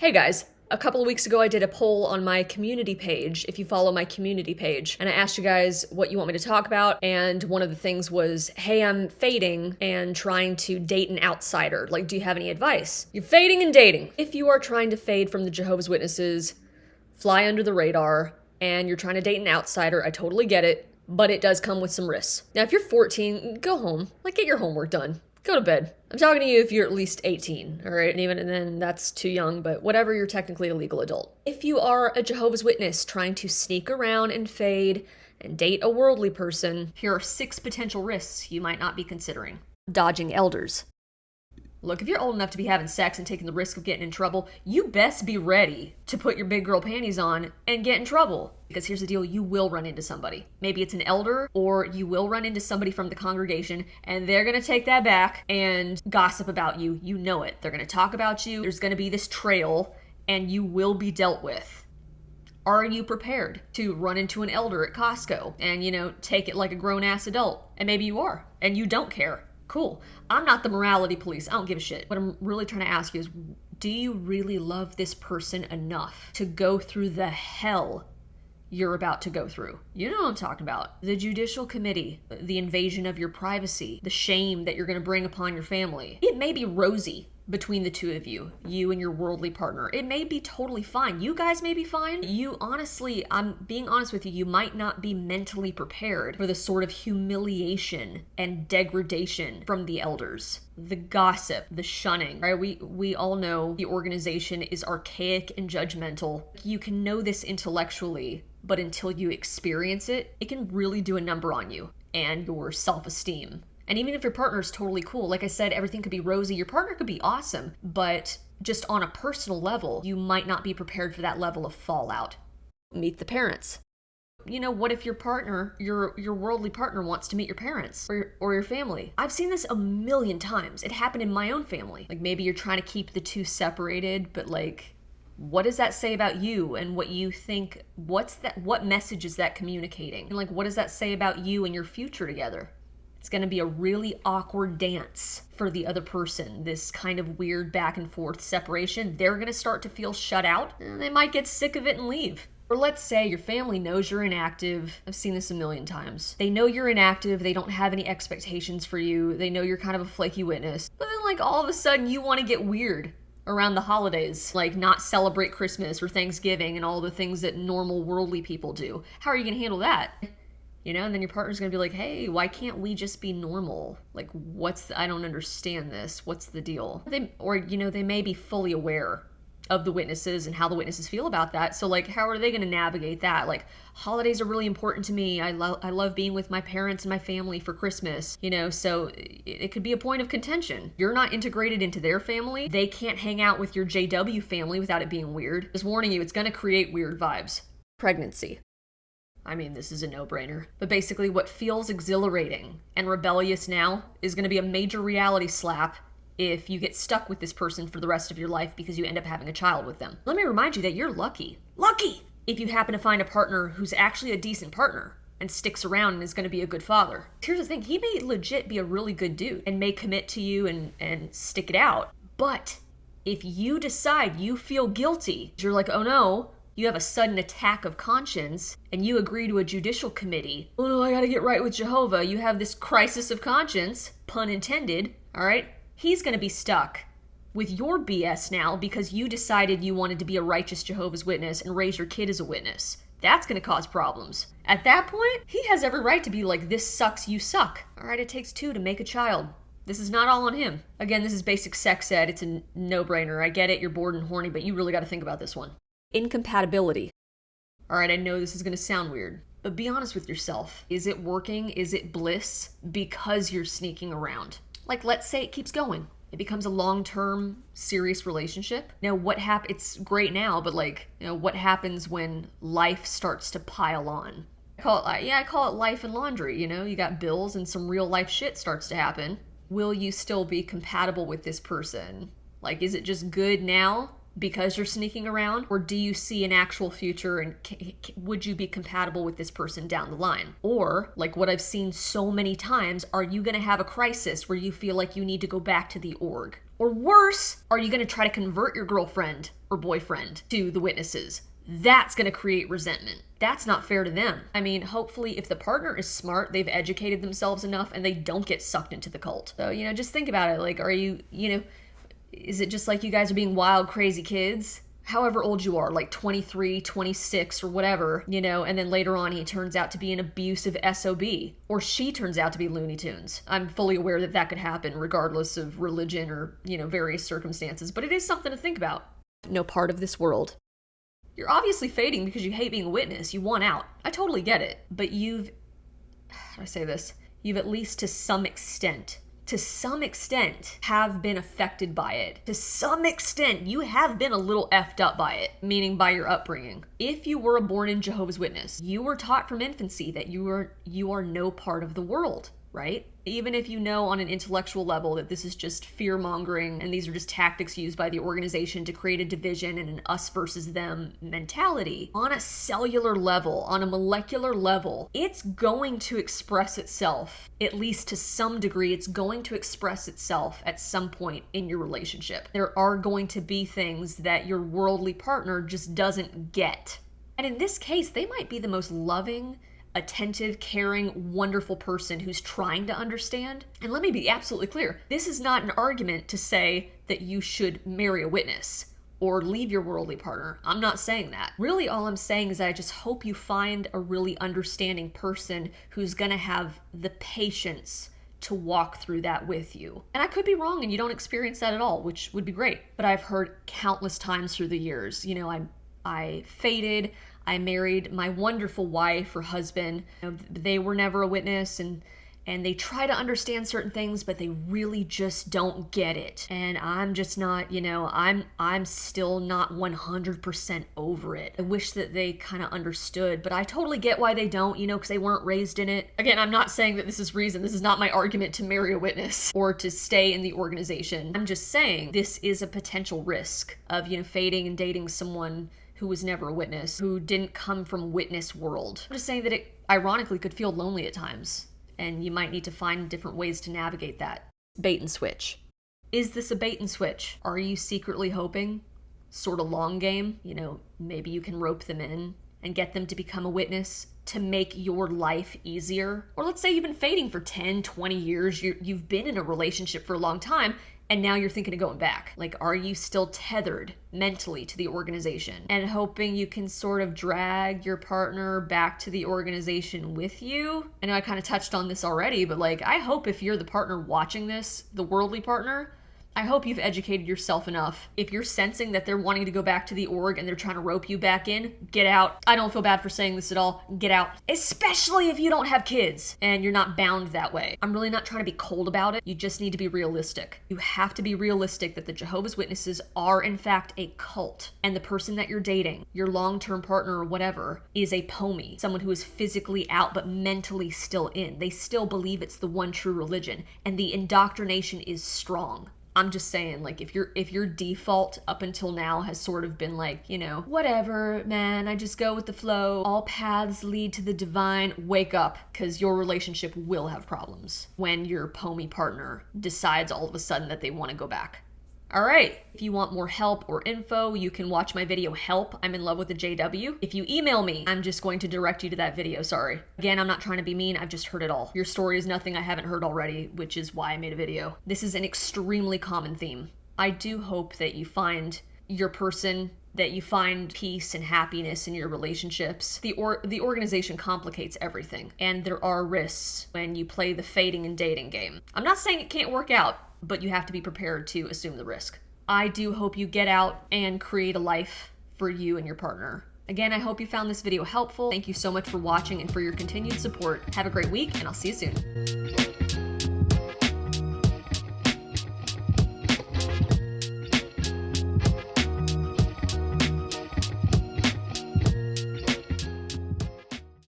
Hey guys, a couple of weeks ago I did a poll on my community page, if you follow my community page, and I asked you guys what you want me to talk about, and one of the things was, hey, I'm fading and trying to date an outsider. Like, do you have any advice? You're fading and dating. If you are trying to fade from the Jehovah's Witnesses, fly under the radar, and you're trying to date an outsider, I totally get it, but it does come with some risks. Now, if you're 14, go home. Like, get your homework done. Go to bed. I'm talking to you if you're at least 18, all right? And even then, that's too young, but whatever, you're technically a legal adult. If you are a Jehovah's Witness trying to sneak around and fade and date a worldly person, here are 6 potential risks you might not be considering. Dodging elders. Look, if you're old enough to be having sex and taking the risk of getting in trouble, you best be ready to put your big girl panties on and get in trouble. Because here's the deal, you will run into somebody. Maybe it's an elder, or you will run into somebody from the congregation, and they're gonna take that back and gossip about you. You know it. They're gonna talk about you. There's gonna be this trail, and you will be dealt with. Are you prepared to run into an elder at Costco and, take it like a grown-ass adult? And maybe you are, and you don't care. Cool. I'm not the morality police. I don't give a shit. What I'm really trying to ask you is, do you really love this person enough to go through the hell you're about to go through? You know what I'm talking about. The judicial committee, the invasion of your privacy, the shame that you're going to bring upon your family. It may be rosy between the two of you and your worldly partner. It may be totally fine. You guys may be fine. You honestly, I'm being honest with you, you might not be mentally prepared for the sort of humiliation and degradation from the elders. The gossip, the shunning, right? We all know the organization is archaic and judgmental. You can know this intellectually, but until you experience it, it can really do a number on you and your self-esteem. And even if your partner is totally cool, like I said, everything could be rosy, your partner could be awesome, but just on a personal level, you might not be prepared for that level of fallout. Meet the parents. What if your partner, your worldly partner, wants to meet your parents or your family? I've seen this a million times. It happened in my own family. Like, maybe you're trying to keep the two separated, but what does that say about you and what you think? What message is that communicating? And what does that say about you and your future together? It's going to be a really awkward dance for the other person, this kind of weird back and forth separation. They're going to start to feel shut out, and they might get sick of it and leave. Or let's say your family knows you're inactive. I've seen this a million times. They know you're inactive. They don't have any expectations for you. They know you're kind of a flaky witness. But then all of a sudden you want to get weird around the holidays, not celebrate Christmas or Thanksgiving and all the things that normal worldly people do. How are you going to handle that? And then your partner's going to be like, hey, why can't we just be normal? I don't understand this. What's the deal? They may be fully aware of the witnesses and how the witnesses feel about that. So how are they going to navigate that? Holidays are really important to me. I love being with my parents and my family for Christmas, so it could be a point of contention. You're not integrated into their family. They can't hang out with your JW family without it being weird. Just warning you, it's going to create weird vibes. Pregnancy. This is a no-brainer. But basically, what feels exhilarating and rebellious now is going to be a major reality slap if you get stuck with this person for the rest of your life because you end up having a child with them. Let me remind you that you're lucky. Lucky! If you happen to find a partner who's actually a decent partner and sticks around and is going to be a good father. Here's the thing, he may legit be a really good dude and may commit to you and stick it out. But if you decide you feel guilty, you're like, oh no, you have a sudden attack of conscience, and you agree to a judicial committee. Oh no, I gotta get right with Jehovah. You have this crisis of conscience, pun intended, all right? He's gonna be stuck with your BS now because you decided you wanted to be a righteous Jehovah's Witness and raise your kid as a witness. That's gonna cause problems. At that point, he has every right to be like, this sucks, you suck. All right, it takes 2 to make a child. This is not all on him. Again, this is basic sex ed. It's a no-brainer. I get it, you're bored and horny, but you really gotta think about this one. Incompatibility. All right, I know this is going to sound weird, but be honest with yourself. Is it working? Is it bliss? Because you're sneaking around. Let's say it keeps going. It becomes a long-term, serious relationship. Now, it's great now, but what happens when life starts to pile on? I call it life and laundry, You got bills and some real-life shit starts to happen. Will you still be compatible with this person? Is it just good now because you're sneaking around? Or do you see an actual future and would you be compatible with this person down the line? Or, what I've seen so many times, are you going to have a crisis where you feel like you need to go back to the org? Or worse, are you going to try to convert your girlfriend or boyfriend to the witnesses? That's going to create resentment. That's not fair to them. I mean, hopefully if the partner is smart, they've educated themselves enough and they don't get sucked into the cult. So, just think about it. Like, are you, is it just like you guys are being wild, crazy kids? However old you are, like 23, 26 or whatever, and then later on he turns out to be an abusive SOB, or she turns out to be Looney Tunes. I'm fully aware that that could happen regardless of religion or, various circumstances, but it is something to think about. No part of this world. You're obviously fading because you hate being a witness. You want out. I totally get it. But you've at least to some extent have been affected by it. To some extent, you have been a little effed up by it, meaning by your upbringing. If you were a born-in Jehovah's Witness, you were taught from infancy that you are no part of the world, right? Even if you know on an intellectual level that this is just fear-mongering and these are just tactics used by the organization to create a division and an us versus them mentality, on a cellular level, on a molecular level, it's going to express itself, at least to some degree, it's going to express itself at some point in your relationship. There are going to be things that your worldly partner just doesn't get. And in this case, they might be the most loving, attentive, caring, wonderful person who's trying to understand. And let me be absolutely clear. This is not an argument to say that you should marry a witness or leave your worldly partner. I'm not saying that. Really, all I'm saying is that I just hope you find a really understanding person who's gonna have the patience to walk through that with you. And I could be wrong and you don't experience that at all, which would be great. But I've heard countless times through the years, I faded, I married my wonderful wife or husband. They were never a witness and they try to understand certain things, but they really just don't get it. And I'm just not, I'm still not 100% over it. I wish that they kind of understood, but I totally get why they don't, because they weren't raised in it. Again, I'm not saying that this is reason. This is not my argument to marry a witness or to stay in the organization. I'm just saying this is a potential risk of, fading and dating someone who was never a witness, who didn't come from witness world. I'm just saying that it ironically could feel lonely at times, and you might need to find different ways to navigate that. Bait and switch. Is this a bait and switch? Are you secretly hoping? Sort of long game? Maybe you can rope them in and get them to become a witness to make your life easier. Or let's say you've been fading for 10, 20 years, you've been in a relationship for a long time, and now you're thinking of going back. Like, are you still tethered mentally to the organization and hoping you can sort of drag your partner back to the organization with you? I know I kind of touched on this already, but I hope if you're the partner watching this, the worldly partner, I hope you've educated yourself enough. If you're sensing that they're wanting to go back to the org and they're trying to rope you back in, get out. I don't feel bad for saying this at all. Get out. Especially if you don't have kids and you're not bound that way. I'm really not trying to be cold about it. You just need to be realistic. You have to be realistic that the Jehovah's Witnesses are in fact a cult. And the person that you're dating, your long-term partner or whatever, is a pomie. Someone who is physically out but mentally still in. They still believe it's the one true religion. And the indoctrination is strong. I'm just saying, if your default up until now has sort of been whatever, man, I just go with the flow, all paths lead to the divine, wake up, because your relationship will have problems when your pomie partner decides all of a sudden that they want to go back. All right, if you want more help or info, you can watch my video Help, I'm in Love with a JW. If you email me, I'm just going to direct you to that video, sorry. Again, I'm not trying to be mean, I've just heard it all. Your story is nothing I haven't heard already, which is why I made a video. This is an extremely common theme. I do hope that you find your person, that you find peace and happiness in your relationships. The organization complicates everything, and there are risks when you play the fading and dating game. I'm not saying it can't work out, but you have to be prepared to assume the risk. I do hope you get out and create a life for you and your partner. Again, I hope you found this video helpful. Thank you so much for watching and for your continued support. Have a great week, and I'll see you soon.